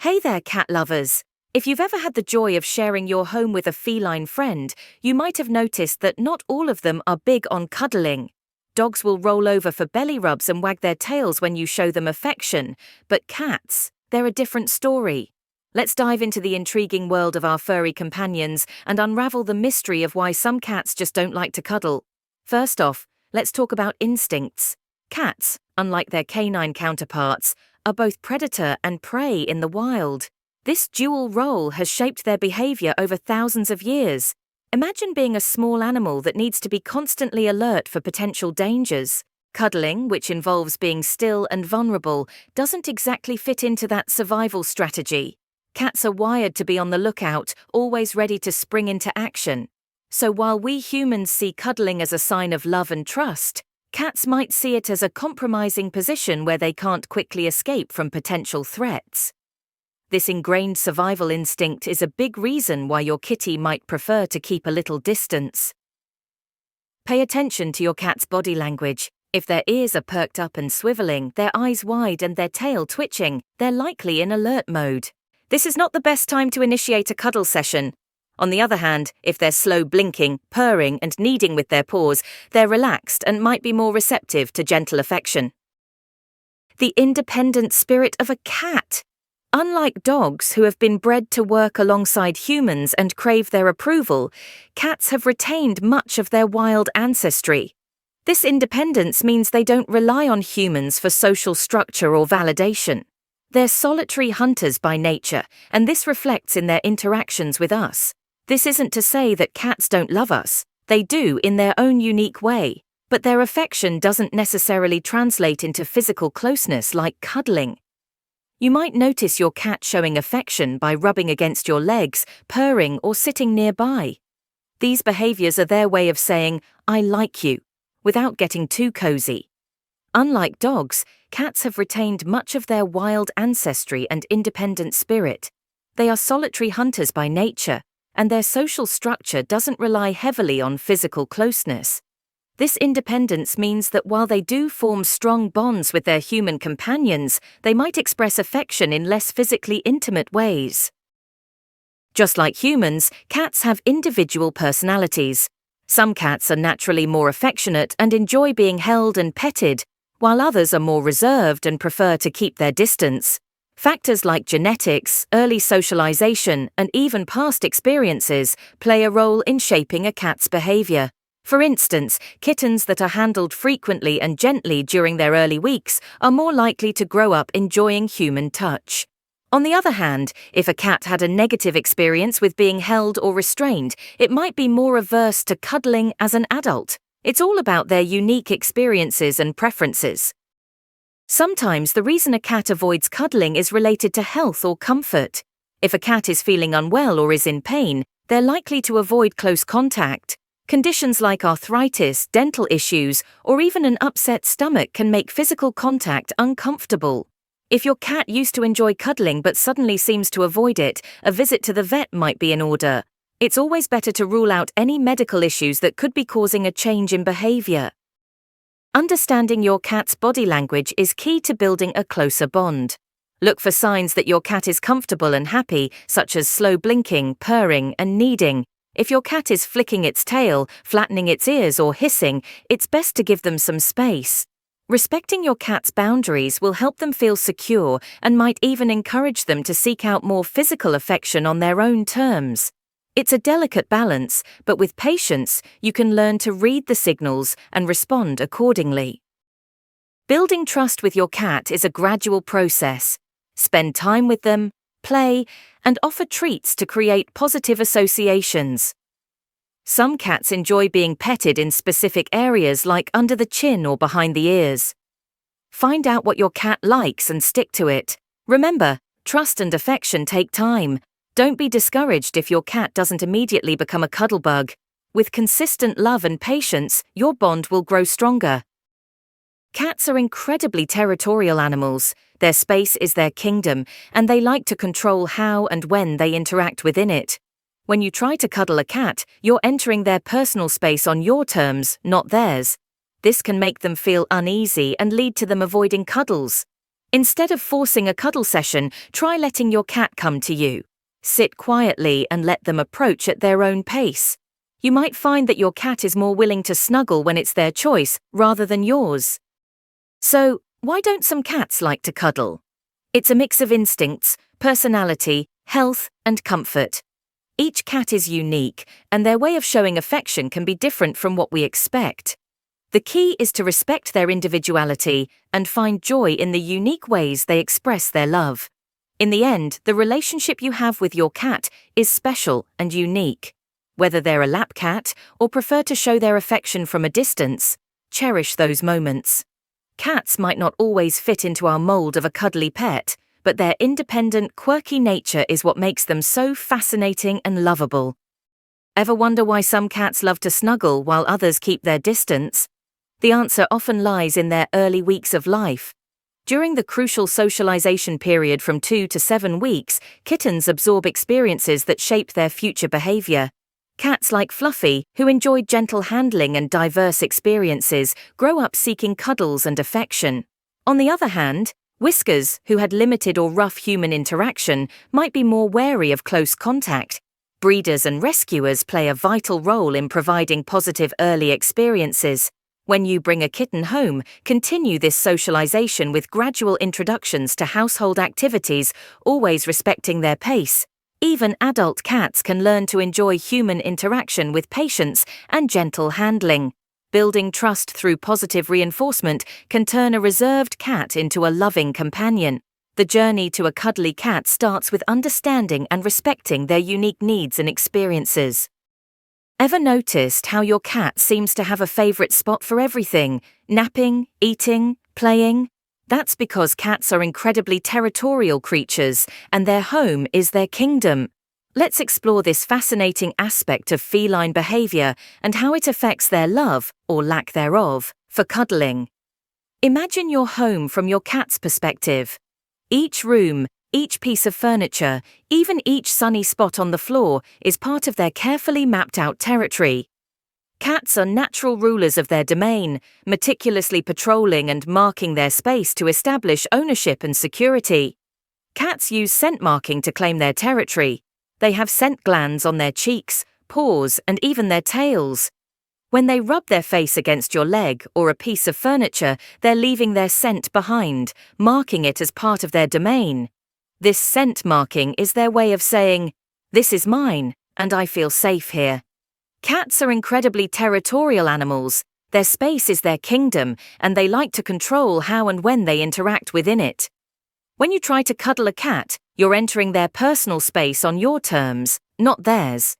Hey there, cat lovers! If you've ever had the joy of sharing your home with a feline friend, you might have noticed that not all of them are big on cuddling. Dogs will roll over for belly rubs and wag their tails when you show them affection, but cats, they're a different story. Let's dive into the intriguing world of our furry companions and unravel the mystery of why some cats just don't like to cuddle. First off, let's talk about instincts. Cats, unlike their canine counterparts, are both predator and prey in the wild. This dual role has shaped their behavior over thousands of years. Imagine being a small animal that needs to be constantly alert for potential dangers. Cuddling, which involves being still and vulnerable, doesn't exactly fit into that survival strategy. Cats are wired to be on the lookout, always ready to spring into action. So while we humans see cuddling as a sign of love and trust, cats might see it as a compromising position where they can't quickly escape from potential threats. This ingrained survival instinct is a big reason why your kitty might prefer to keep a little distance. Pay attention to your cat's body language. If their ears are perked up and swiveling, their eyes wide and their tail twitching, they're likely in alert mode. This is not the best time to initiate a cuddle session. On the other hand, if they're slow blinking, purring and kneading with their paws, they're relaxed and might be more receptive to gentle affection. The independent spirit of a cat. Unlike dogs who have been bred to work alongside humans and crave their approval, cats have retained much of their wild ancestry. This independence means they don't rely on humans for social structure or validation. They're solitary hunters by nature, and this reflects in their interactions with us. This isn't to say that cats don't love us. They do in their own unique way, but their affection doesn't necessarily translate into physical closeness like cuddling. You might notice your cat showing affection by rubbing against your legs, purring, or sitting nearby. These behaviors are their way of saying, "I like you," without getting too cozy. Unlike dogs, cats have retained much of their wild ancestry and independent spirit. They are solitary hunters by nature, and their social structure doesn't rely heavily on physical closeness. This independence means that while they do form strong bonds with their human companions, they might express affection in less physically intimate ways. Just like humans, cats have individual personalities. Some cats are naturally more affectionate and enjoy being held and petted, while others are more reserved and prefer to keep their distance. Factors like genetics, early socialization, and even past experiences play a role in shaping a cat's behavior. For instance, kittens that are handled frequently and gently during their early weeks are more likely to grow up enjoying human touch. On the other hand, if a cat had a negative experience with being held or restrained, it might be more averse to cuddling as an adult. It's all about their unique experiences and preferences. Sometimes the reason a cat avoids cuddling is related to health or comfort. If a cat is feeling unwell or is in pain, they're likely to avoid close contact. Conditions like arthritis, dental issues, or even an upset stomach can make physical contact uncomfortable. If your cat used to enjoy cuddling but suddenly seems to avoid it, a visit to the vet might be in order. It's always better to rule out any medical issues that could be causing a change in behavior. Understanding your cat's body language is key to building a closer bond. Look for signs that your cat is comfortable and happy, such as slow blinking, purring, and kneading. If your cat is flicking its tail, flattening its ears, or hissing, it's best to give them some space. Respecting your cat's boundaries will help them feel secure and might even encourage them to seek out more physical affection on their own terms. It's a delicate balance, but with patience, you can learn to read the signals and respond accordingly. Building trust with your cat is a gradual process. Spend time with them, play, and offer treats to create positive associations. Some cats enjoy being petted in specific areas like under the chin or behind the ears. Find out what your cat likes and stick to it. Remember, trust and affection take time. Don't be discouraged if your cat doesn't immediately become a cuddle bug. With consistent love and patience, your bond will grow stronger. Cats are incredibly territorial animals. Their space is their kingdom, and they like to control how and when they interact within it. When you try to cuddle a cat, you're entering their personal space on your terms, not theirs. This can make them feel uneasy and lead to them avoiding cuddles. Instead of forcing a cuddle session, try letting your cat come to you. Sit quietly and let them approach at their own pace. You might find that your cat is more willing to snuggle when it's their choice rather than yours. So, why don't some cats like to cuddle? It's a mix of instincts, personality, health, and comfort. Each cat is unique, and their way of showing affection can be different from what we expect. The key is to respect their individuality and find joy in the unique ways they express their love. In the end, the relationship you have with your cat is special and unique. Whether they're a lap cat or prefer to show their affection from a distance, cherish those moments. Cats might not always fit into our mold of a cuddly pet, but their independent, quirky nature is what makes them so fascinating and lovable. Ever wonder why some cats love to snuggle while others keep their distance? The answer often lies in their early weeks of life. During the crucial socialization period from 2 to 7 weeks, kittens absorb experiences that shape their future behavior. Cats like Fluffy, who enjoyed gentle handling and diverse experiences, grow up seeking cuddles and affection. On the other hand, Whiskers, who had limited or rough human interaction, might be more wary of close contact. Breeders and rescuers play a vital role in providing positive early experiences. When you bring a kitten home, continue this socialization with gradual introductions to household activities, always respecting their pace. Even adult cats can learn to enjoy human interaction with patience and gentle handling. Building trust through positive reinforcement can turn a reserved cat into a loving companion. The journey to a cuddly cat starts with understanding and respecting their unique needs and experiences. Ever noticed how your cat seems to have a favorite spot for everything? Napping, eating, playing? That's because cats are incredibly territorial creatures, and their home is their kingdom. Let's explore this fascinating aspect of feline behavior and how it affects their love, or lack thereof, for cuddling. Imagine your home from your cat's perspective. Each room, each piece of furniture, even each sunny spot on the floor is part of their carefully mapped out territory. Cats are natural rulers of their domain, meticulously patrolling and marking their space to establish ownership and security. Cats use scent marking to claim their territory. They have scent glands on their cheeks, paws, and even their tails. When they rub their face against your leg or a piece of furniture, they're leaving their scent behind, marking it as part of their domain. This scent marking is their way of saying, "This is mine, and I feel safe here." Cats are incredibly territorial animals. Their space is their kingdom, and they like to control how and when they interact within it. When you try to cuddle a cat, you're entering their personal space on your terms, not theirs.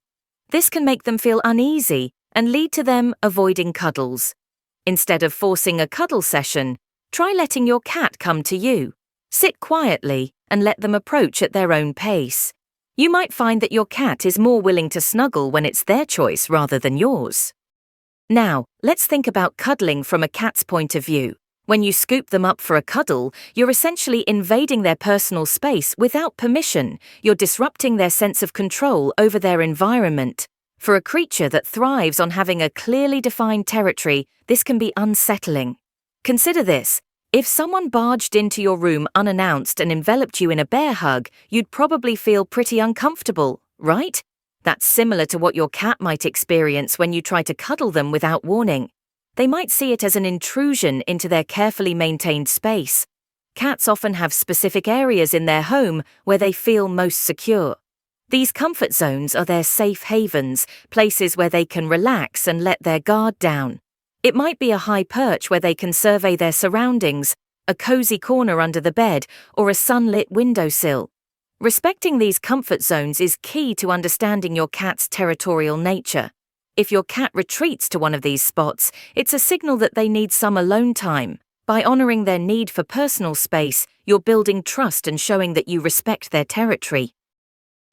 This can make them feel uneasy and lead to them avoiding cuddles. Instead of forcing a cuddle session, try letting your cat come to you. Sit quietly and let them approach at their own pace. You might find that your cat is more willing to snuggle when it's their choice rather than yours. Now, let's think about cuddling from a cat's point of view. When you scoop them up for a cuddle, you're essentially invading their personal space without permission. You're disrupting their sense of control over their environment. For a creature that thrives on having a clearly defined territory, this can be unsettling. Consider this. If someone barged into your room unannounced and enveloped you in a bear hug, you'd probably feel pretty uncomfortable, right? That's similar to what your cat might experience when you try to cuddle them without warning. They might see it as an intrusion into their carefully maintained space. Cats often have specific areas in their home where they feel most secure. These comfort zones are their safe havens, places where they can relax and let their guard down. It might be a high perch where they can survey their surroundings, a cozy corner under the bed, or a sunlit windowsill. Respecting these comfort zones is key to understanding your cat's territorial nature. If your cat retreats to one of these spots, it's a signal that they need some alone time. By honoring their need for personal space, you're building trust and showing that you respect their territory.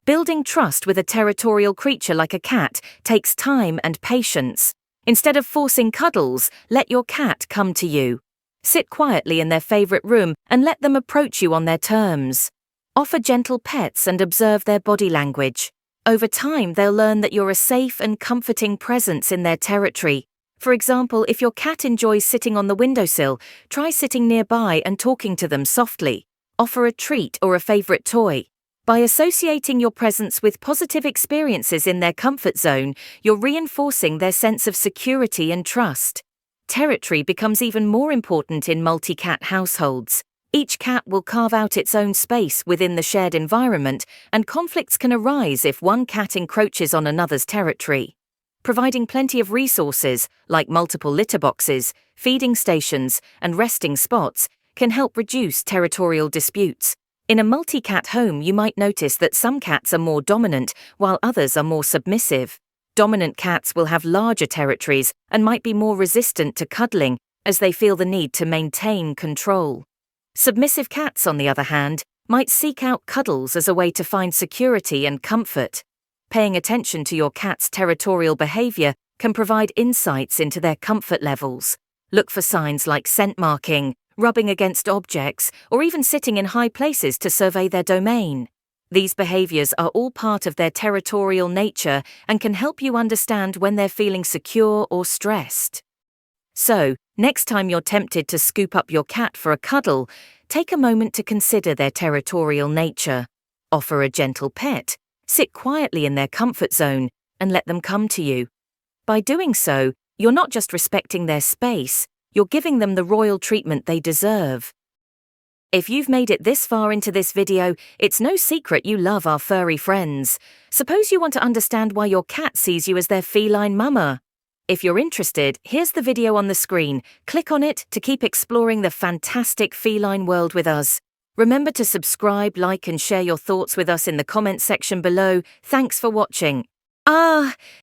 Building trust with a territorial creature like a cat takes time and patience. Instead of forcing cuddles, let your cat come to you. Sit quietly in their favorite room and let them approach you on their terms. Offer gentle pets and observe their body language. Over time, they'll learn that you're a safe and comforting presence in their territory. For example, if your cat enjoys sitting on the windowsill, try sitting nearby and talking to them softly. Offer a treat or a favorite toy. By associating your presence with positive experiences in their comfort zone, you're reinforcing their sense of security and trust. Territory becomes even more important in multi-cat households. Each cat will carve out its own space within the shared environment, and conflicts can arise if one cat encroaches on another's territory. Providing plenty of resources, like multiple litter boxes, feeding stations, and resting spots, can help reduce territorial disputes. In a multi-cat home, you might notice that some cats are more dominant, while others are more submissive. Dominant cats will have larger territories and might be more resistant to cuddling, as they feel the need to maintain control. Submissive cats, on the other hand, might seek out cuddles as a way to find security and comfort. Paying attention to your cat's territorial behavior can provide insights into their comfort levels. Look for signs like scent marking, rubbing against objects, or even sitting in high places to survey their domain. These behaviors are all part of their territorial nature and can help you understand when they're feeling secure or stressed. So, next time you're tempted to scoop up your cat for a cuddle, take a moment to consider their territorial nature. Offer a gentle pet, sit quietly in their comfort zone, and let them come to you. By doing so, you're not just respecting their space, you're giving them the royal treatment they deserve. If you've made it this far into this video, it's no secret you love our furry friends. Suppose you want to understand why your cat sees you as their feline mama. If you're interested, here's the video on the screen. Click on it to keep exploring the fantastic feline world with us. Remember to subscribe, like, and share your thoughts with us in the comments section below. Thanks for watching.